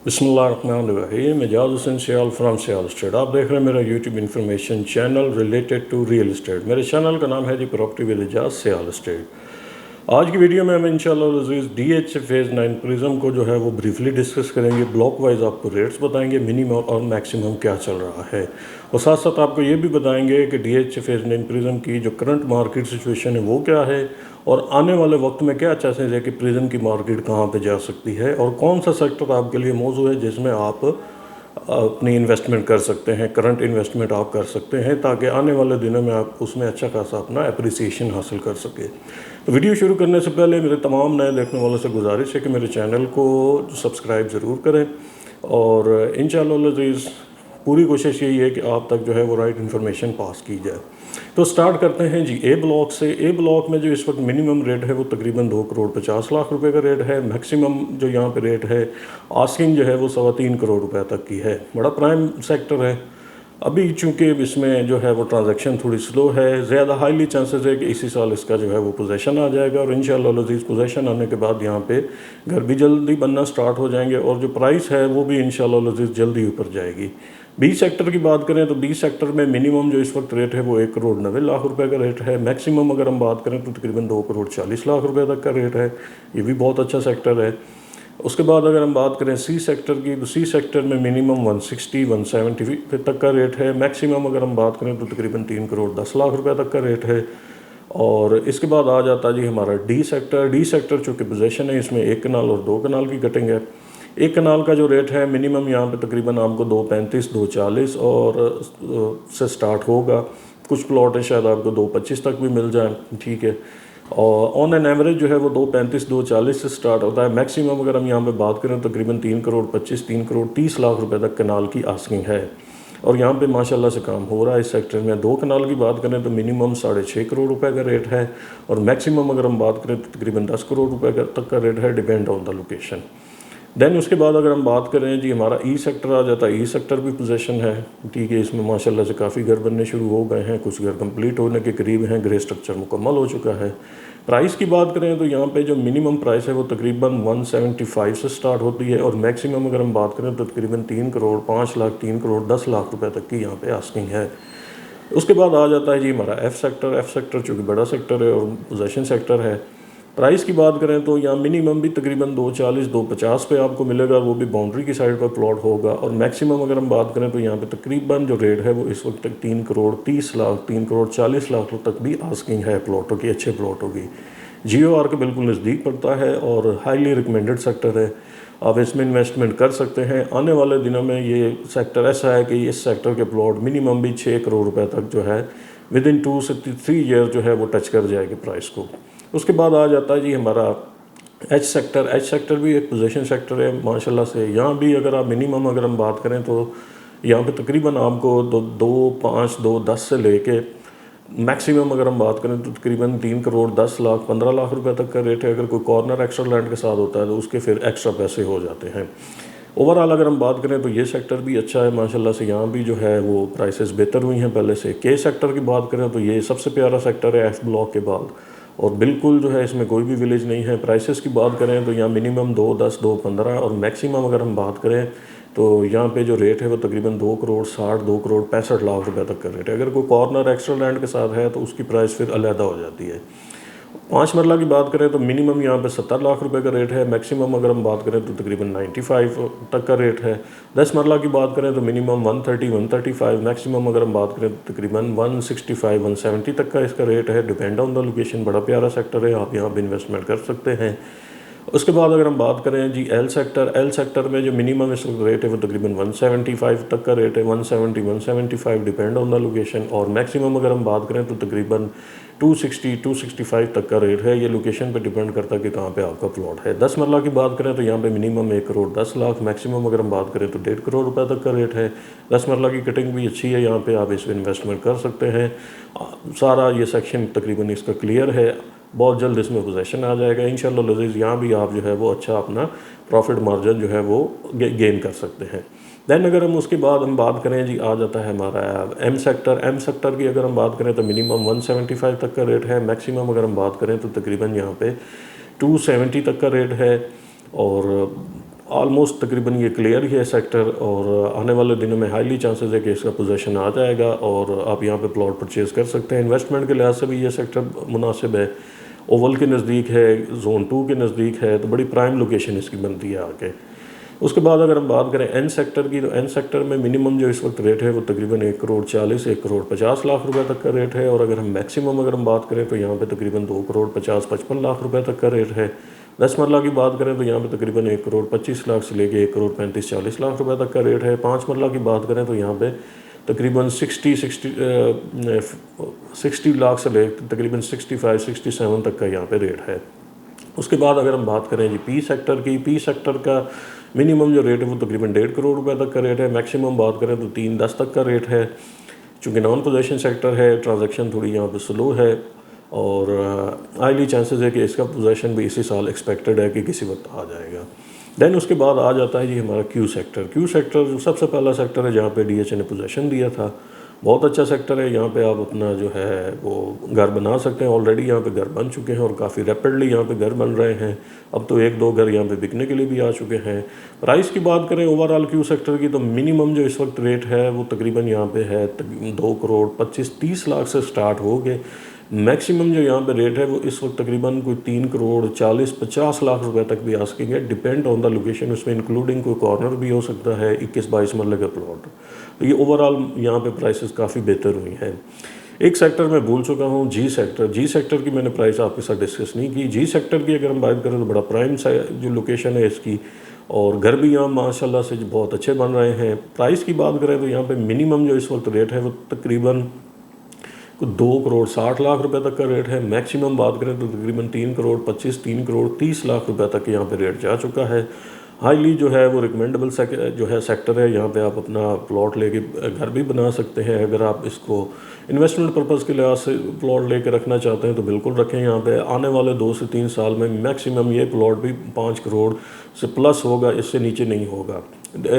बिस्मिल्लाहिर्रहमानिर्रहीम। Ejaz Hussain Sial from Sial estate. आप देख रहे हैं मेरा YouTube information channel related to real estate. मेरे चैनल का नाम है G property with Ejaz Sial estate. आज की वीडियो में हम इंशाल्लाह अज़ीज़ DH फेज़ 9 प्रिज्म को जो है वो ब्रीफली डिस्कस करेंगे। ब्लॉक वाइज आपको रेट्स बताएंगे, मिनिमम और मैक्सिमम क्या चल रहा है, और साथ साथ आपको ये भी बताएंगे कि DH फेज़ 9 प्रिज्म की जो करंट मार्केट सिचुएशन है वो क्या है, और आने वाले वक्त में क्या चांसेस है कि प्रिज्म की मार्केट कहाँ पे जा सकती है, और कौन सा सेक्टर आपके लिए मौजूद है जिसमें आप अपनी इन्वेस्टमेंट कर सकते हैं, करंट इन्वेस्टमेंट आप कर सकते हैं, ताकि आने वाले दिनों में आप उसमें अच्छा खासा अपना एप्रिसिएशन हासिल कर सके। तो वीडियो शुरू करने से पहले मेरे तमाम नए देखने वालों से गुजारिश है कि मेरे चैनल को सब्सक्राइब ज़रूर करें, और इंशाअल्लाह अज़ीज़ पूरी कोशिश यही है कि आप तक जो है वो राइट इन्फॉर्मेशन पास की जाए। तो स्टार्ट करते हैं जी ए ब्लॉक से। ए ब्लॉक में जो इस वक्त मिनिमम रेट है वो तकरीबन 2,50,00,000 रुपए का रेट है। मैक्सिमम जो यहाँ पे रेट है आस्किंग जो है वो 3.25 करोड़ रुपए तक की है। बड़ा प्राइम सेक्टर है। अभी चूंकि इसमें जो है वो ट्रांजैक्शन थोड़ी स्लो है, ज़्यादा हाईली चांसेस है कि इसी साल इसका जो है वो पोजेशन आ जाएगा, और इंशाअल्लाह अज़ीज़ पोजेशन आने के बाद यहाँ पे घर भी जल्दी बनना स्टार्ट हो जाएंगे, और जो प्राइस है वो भी इंशाअल्लाह अज़ीज़ जल्दी ऊपर जाएगी। बी सेक्टर की बात करें तो बी सेक्टर में मिनिमम जो इस वक्त रेट है वो 1,90,00,000 रुपए का रेट है। मैक्सिमम अगर हम बात करें तो तकरीबन 2,40,00,000 रुपए तक का रेट है। ये भी बहुत अच्छा सेक्टर है। उसके बाद अगर हम बात करें सी सेक्टर की, तो सी सेक्टर में मिनिमम 160-170 तक का रेट है। मैक्सिमम अगर हम बात करें तो तकरीबन 3,10,00,000 रुपए तक का रेट है। और इसके बाद आ जाता है जी हमारा डी सेक्टर। डी सेक्टर चूँकि पोजेशन है, इसमें 1 कनाल और 2 कनाल की कटिंग है। 1 कनाल का जो रेट है मिनिमम यहाँ पे तकरीबन आपको 2,35-2,40 और से स्टार्ट होगा। कुछ प्लॉट है शायद आपको 2,25 तक भी मिल जाए, ठीक है। और ऑन एन एवरेज जो है वो 2,35-2,40 से स्टार्ट होता है। मैक्सिमम अगर हम यहाँ पे बात करें तो तकरीबन 3,25-3,30,00,000 रुपए तक कनाल की आस्किंग है, और यहाँ पे माशाल्लाह से काम हो रहा है इस सेक्टर में। 2 कनाल की बात करें तो मिनिमम 6.5 करोड़ रुपए का रेट है, और मैक्सिमम अगर हम बात करें तो तकरीबन 10 करोड़ रुपए तक का रेट है, depend on the location. Then उसके बाद अगर हम बात करें जी हमारा ई सेक्टर आ जाता है। ई सेक्टर भी पोजीशन है, ठीक है। इसमें माशाल्लाह से काफ़ी घर बनने शुरू हो गए हैं, कुछ घर कंप्लीट होने के करीब हैं, ग्रे स्ट्रक्चर मुकम्मल हो चुका है। प्राइस की बात करें तो यहाँ पे जो मिनिमम प्राइस है वो तकरीबन 175 से स्टार्ट होती है, और मैक्सिमम अगर हम बात करें तो तकरीबन 3,05,00,000 3,10,00,000 रुपये तक की यहाँ पे आस्किंग है। उसके बाद आ जाता है जी हमारा एफ़ सेक्टर। एफ़ सेक्टर चूँकि बड़ा सेक्टर है और पोजीशन सेक्टर है। प्राइस की बात करें तो यहाँ मिनिमम भी तकरीबन 2,40-2,50 पे आपको मिलेगा, वो भी बाउंड्री की साइड पर प्लॉट होगा। और मैक्सिमम अगर हम बात करें तो यहाँ पे तकरीबन जो रेट है वो इस वक्त तक 3,30,00,000 3,40,00,000 तक भी आस्किंग है प्लॉटों की, अच्छे प्लॉटों की। GOR के बिल्कुल नज़दीक पड़ता है और हाईली रिकमेंडेड सेक्टर है। आप इसमें इन्वेस्टमेंट कर सकते हैं। आने वाले दिनों में ये सेक्टर ऐसा है कि इस सेक्टर के प्लॉट मिनिमम भी 6 करोड़ रुपए तक जो है विद इन 2 से 3 ईयर जो है वो टच कर जाएगी प्राइस को। उसके बाद आ जाता है जी हमारा एच सेक्टर। एच सेक्टर भी एक पोजीशन सेक्टर है माशाल्लाह से। यहाँ भी अगर आप मिनिमम अगर हम बात करें तो यहाँ पे तकरीबन आपको 2,5, 2,10 से लेके मैक्सिमम अगर हम बात करें तो तकरीबन 3,10,00,000 15,00,000 रुपए तक का रेट है। अगर कोई कॉर्नर एक्स्ट्रा लैंड के साथ होता है तो उसके फिर एक्स्ट्रा पैसे हो जाते हैं। ओवरऑल अगर हम बात करें तो ये सेक्टर भी अच्छा है माशाल्लाह से। यहाँ भी जो है वो प्राइसेस बेहतर हुई हैं पहले से। के सेक्टर की बात करें तो ये सबसे प्यारा सेक्टर है एफ ब्लॉक के बाद, और बिल्कुल जो है इसमें कोई भी विलेज नहीं है। प्राइसेस की बात करें तो यहाँ मिनिमम 2,10, 2,15 और मैक्सिमम अगर हम बात करें तो यहाँ पे जो रेट है वो तकरीबन 2,60,00,000 2,65,00,000 रुपए तक का रेट है। अगर कोई कॉर्नर एक्स्ट्रा लैंड के साथ है तो उसकी प्राइस फिर अलहदा हो जाती है। 5 मरला की बात करें तो मिनिमम यहाँ पे 70,00,000 रुपए का रेट है। मैक्सिमम अगर हम बात करें तो तकरीबन 95 तक का रेट है। 10 मरला की बात करें तो मिनिमम 130-135, मैक्सिमम अगर हम बात करें तो तकरीबन 165-170 तक का इसका रेट है, डिपेंड ऑन द लोकेशन। बड़ा प्यारा सेक्टर है, आप यहाँ पे इन्वेस्टमेंट कर सकते हैं। उसके बाद अगर हम बात करें G L sector. L sector में जो मिनिमम इस वक्त रेट है वो तकरीबन 175 तक का रेट है, 170-175 डिपेंड ऑन द लोकेशन। और मैक्सिमम अगर हम बात करें तो तकरीबन 260-265 तक का रेट है। ये लोकेशन पे डिपेंड करता है कि कहाँ पे आपका प्लॉट है। 10 मरला की बात करें तो यहाँ पे मिनिमम 1,10,00,000, मैक्सिमम अगर हम बात करें तो 1.5 करोड़ रुपए तक का रेट है। 10 मरला की कटिंग भी अच्छी है, यहाँ पे आप इसमें इन्वेस्टमेंट कर सकते हैं। सारा ये सेक्शन तकरीबन इसका क्लियर है, बहुत जल्द इसमें पोजेशन आ जाएगा इंशाल्लाह अज़ीज़। यहाँ भी आप जो है वो अच्छा अपना प्रॉफिट मार्जिन जो है वो गेन कर सकते हैं। दैन अगर हम उसके बाद हम बात करें जी आ जाता है हमारा एम सेक्टर। एम सेक्टर की अगर हम बात करें तो मिनिमम 175 तक का रेट है। मैक्सिमम अगर हम बात करें तो तकरीबन यहाँ पे 270 तक का रेट है। और ऑलमोस्ट तकरीबन ये क्लियर ही है सेक्टर, और आने वाले दिनों में हाईली चांसेस है कि इसका पोजीशन आ जाएगा और आप यहाँ पे प्लॉट परचेज़ कर सकते हैं। इन्वेस्टमेंट के लिहाज से भी ये सेक्टर मुनासिब है, ओवल के नज़दीक है, जोन 2 के नज़दीक है, तो बड़ी प्राइम लोकेशन इसकी बनती है आके। उसके बाद अगर हम बात करें एन सेक्टर की, तो एन सेक्टर में मिनिमम जो इस वक्त रेट है वो तकरीबन 1 करोड़ 40, 1 करोड़ 50 लाख रुपए तक का रेट है, और अगर हम मैक्सिमम अगर हम बात करें तो यहाँ पे तकरीबन 2 करोड़ 50-55 लाख रुपए तक का रेट है। 10 मरला की बात करें तो यहाँ पे तकरीबन 1 करोड़ 25 लाख से लेके 1 करोड़ 35-40 लाख रुपए तक का रेट है। 5 मरला की बात करें तो यहाँ पे तकरीबन 60 लाख से ले तकरीबन 65-67 तक का यहाँ पे रेट है। उसके बाद अगर हम बात करें जी पी सेक्टर की, पी सेक्टर का मिनिमम जो रेट है वो तकरीबन 1.5 करोड़ रुपए तक का रेट है, मैक्सिमम बात करें तो 3-10 तक का रेट है। चूँकि नॉन पोजेशन सेक्टर है, ट्रांजैक्शन थोड़ी यहाँ पे स्लो है, और हाईली चांसेस है कि इसका पोजेशन भी इसी साल एक्सपेक्टेड है कि किसी वक्त आ जाएगा। देन उसके बाद आ जाता है जी हमारा क्यू सेक्टर। क्यू सेक्टर जो सबसे पहला सेक्टर है जहाँ पे डीएचए ने पोजेशन दिया था, बहुत अच्छा सेक्टर है। यहाँ पे आप अपना जो है वो घर बना सकते हैं, ऑलरेडी यहाँ पे घर बन चुके हैं और काफ़ी रैपिडली यहाँ पे घर बन रहे हैं। अब तो 1-2 घर यहाँ पे बिकने के लिए भी आ चुके हैं। प्राइस की बात करें ओवरऑल क्यू सेक्टर की, तो मिनिमम जो इस वक्त रेट है वो तकरीबन यहाँ पे है 2 करोड़ 25-30 लाख से स्टार्ट हो गए। मैक्सिमम जो यहाँ पे रेट है वो इस वक्त तकरीबन कोई 3 करोड़ 40-50 लाख रुपए तक भी आ सकेंगे, डिपेंड ऑन द लोकेशन। उसमें इंक्लूडिंग कोई कॉर्नर भी हो सकता है, 21-22 मरले का प्लॉट। तो ये ओवरऑल यहाँ पे प्राइसेस काफ़ी बेहतर हुई हैं। एक सेक्टर मैं भूल चुका हूँ, जी सेक्टर। जी सेक्टर की मैंने प्राइस आपके साथ डिस्कस नहीं की। जी सेक्टर की अगर हम बात करें तो बड़ा प्राइम जो लोकेशन है इसकी, और घर भी यहाँ माशाल्लाह से बहुत अच्छे बन रहे हैं। प्राइस की बात करें तो यहाँ पे मिनिमम जो इस वक्त रेट है वो तकरीबन 2 करोड़ 60 लाख रुपए तक का रेट है। मैक्सिमम बात करें तो तकरीबन 3 करोड़ 25, 3 करोड़ 30 लाख रुपए तक यहाँ पे रेट जा चुका है। हाईली जो है वो रिकमेंडेबल जो है सेक्टर है। यहाँ पे आप अपना प्लॉट लेके घर भी बना सकते हैं। अगर आप इसको इन्वेस्टमेंट पर्पज़ के लिहाज से प्लॉट लेके रखना चाहते हैं तो बिल्कुल रखें। यहाँ पे आने वाले 2 से 3 साल में मैक्सिमम ये प्लॉट भी 5 करोड़ से प्लस होगा, इससे नीचे नहीं होगा।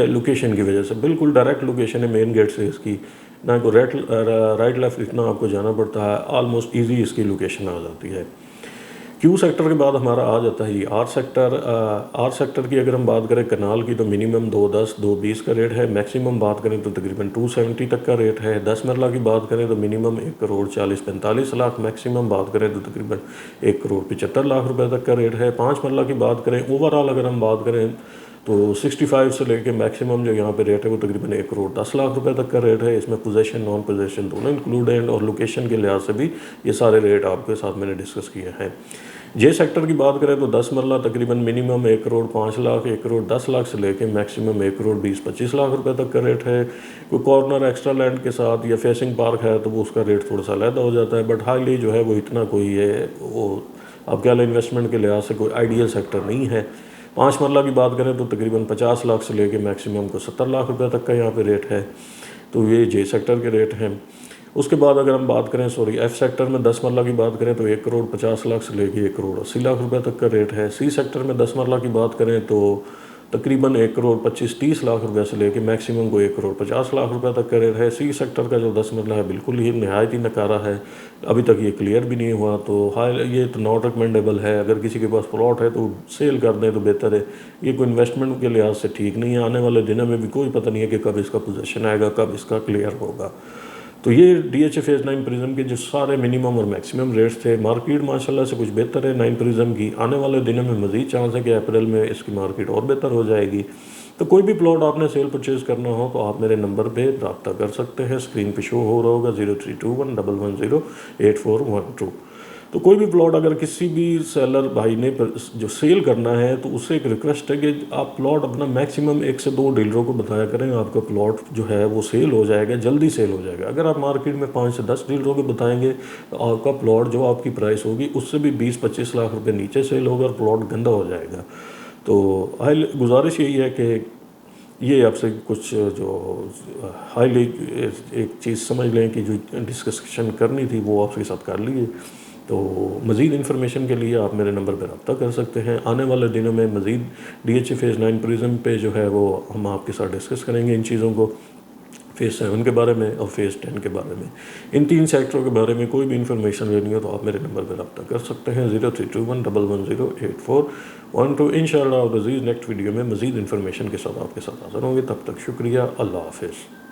लोकेशन की वजह से बिल्कुल डायरेक्ट लोकेशन है मेन गेट से इसकी, ना को राइट लेफ्ट इतना आपको जाना पड़ता है, ऑलमोस्ट इजी इसकी लोकेशन आ जाती है। क्यू सेक्टर के बाद हमारा आ जाता है ये आर सेक्टर। आर सेक्टर की अगर हम बात करें कनाल की, तो मिनिमम 210, 220 का रेट है। मैक्सिमम बात करें तो तकरीबन 270 तक का रेट है। 10 मरला की बात करें तो मिनिमम 1 करोड़ 40-45 लाख, मैक्सिमम बात करें तो तकरीबन 1 करोड़ 75 लाख रुपए तक का रेट है। 5 मरला की बात करें ओवरऑल अगर हम बात करें तो 65 से लेके मैक्सिमम जो यहाँ पे रेट है वो तकरीबन 1 करोड़ 10 लाख रुपए तक का रेट है। इसमें पोजेशन नॉन पोजेशन दोनों इंक्लूड हैं, और लोकेशन के लिहाज से भी ये सारे रेट आपके साथ मैंने डिस्कस किए हैं। जे सेक्टर की बात करें तो 10 मरला तकरीबन मिनिमम 1 करोड़ 5 लाख, 1 करोड़ 10 लाख से लेके मैक्सिमम 1 करोड़ 20-25 लाख रुपए तक का रेट है। कोई कॉर्नर एक्स्ट्रा लैंड के साथ या फेसिंग पार्क है तो वो उसका रेट थोड़ा सा अलग हो जाता है, बट हाईली जो है वो इतना कोई है वो अब क्या इन्वेस्टमेंट के लिहाज से कोई आइडियल सेक्टर नहीं है। 5 मरला की बात करें तो तकरीबन 50 लाख से लेके मैक्सिमम को 70 लाख रुपए तक का यहाँ पे रेट है। तो ये जे सेक्टर के रेट हैं। उसके बाद अगर हम बात करें एफ सेक्टर में 10 मरला की बात करें तो 1 करोड़ 50 लाख से लेके 1 करोड़ 80 लाख रुपए तक का रेट है। सी सेक्टर में 10 मरला की बात करें तो तकरीबन 1 करोड़ 25-30 लाख रुपए से लेके मैक्सिमम को 1 करोड़ 50 लाख रुपए तक का रेट है। सी सेक्टर का जो 10 मरला है बिल्कुल ही नहायत ही नकारा है, अभी तक ये क्लियर भी नहीं हुआ, तो ये तो नॉट रिकमेंडेबल है। अगर किसी के पास प्लॉट है तो सेल कर दें तो बेहतर है। ये कोई इन्वेस्टमेंट के लिहाज से ठीक नहीं है। आने वाले दिनों में भी कोई पता नहीं है कि कब इसका पोजीशन आएगा, कब इसका क्लियर होगा। तो ये डीएचए फेज 9 प्रिज्म के जो सारे मिनिमम और मैक्सिमम रेट्स थे। मार्केट माशाल्लाह से कुछ बेहतर है 9 प्रिज्म की। आने वाले दिनों में मज़ीद चांस है कि अप्रैल में इसकी मार्केट और बेहतर हो जाएगी। तो कोई भी प्लॉट आपने सेल परचेज़ करना हो तो आप मेरे नंबर पे रब्ता कर सकते हैं। स्क्रीन पे शो हो रहा होगा 0321110841 तो कोई भी प्लॉट अगर किसी भी सेलर भाई ने जो सेल करना है तो उससे एक रिक्वेस्ट है कि आप प्लॉट अपना मैक्सिमम 1 से 2 डीलरों को बताया करें। आपका प्लॉट जो है वो सेल हो जाएगा, जल्दी सेल हो जाएगा। अगर आप मार्केट में 5 से 10 डीलरों को बताएंगे तो आपका प्लॉट जो आपकी प्राइस होगी उससे भी 20-25 लाख रुपये नीचे सेल होगा और प्लॉट गंदा हो जाएगा। तो गुजारिश यही है कि ये आपसे कुछ जो हाईली एक चीज़ समझ लें कि जो डिस्कशन करनी थी वो आपके साथ कर लिए। तो मज़ीद इन्फॉर्मेशन के लिए आप मेरे नंबर पर रब्ता कर सकते हैं। आने वाले दिनों में मज़ीद डीएचए फेज 9 प्रिज्म पे जो है वो हम आपके साथ डिस्कस करेंगे इन चीज़ों को। फ़ेज़ 7 के बारे में और फ़ेज़ 10 के बारे में। इन 3 सेक्टरों के बारे में कोई भी इन्फॉर्मेशन लेनी हो तो आप मेरे नंबर पर रब्ता कर सकते हैं 0321110841 इंशाअल्लाह अज़ीज़ नेक्स्ट वीडियो में मज़ीद इन्फॉर्मेशन के साथ आपके साथ हाज़िर होंगे। तब तक शुक्रिया, अल्लाह हाफ़िज़।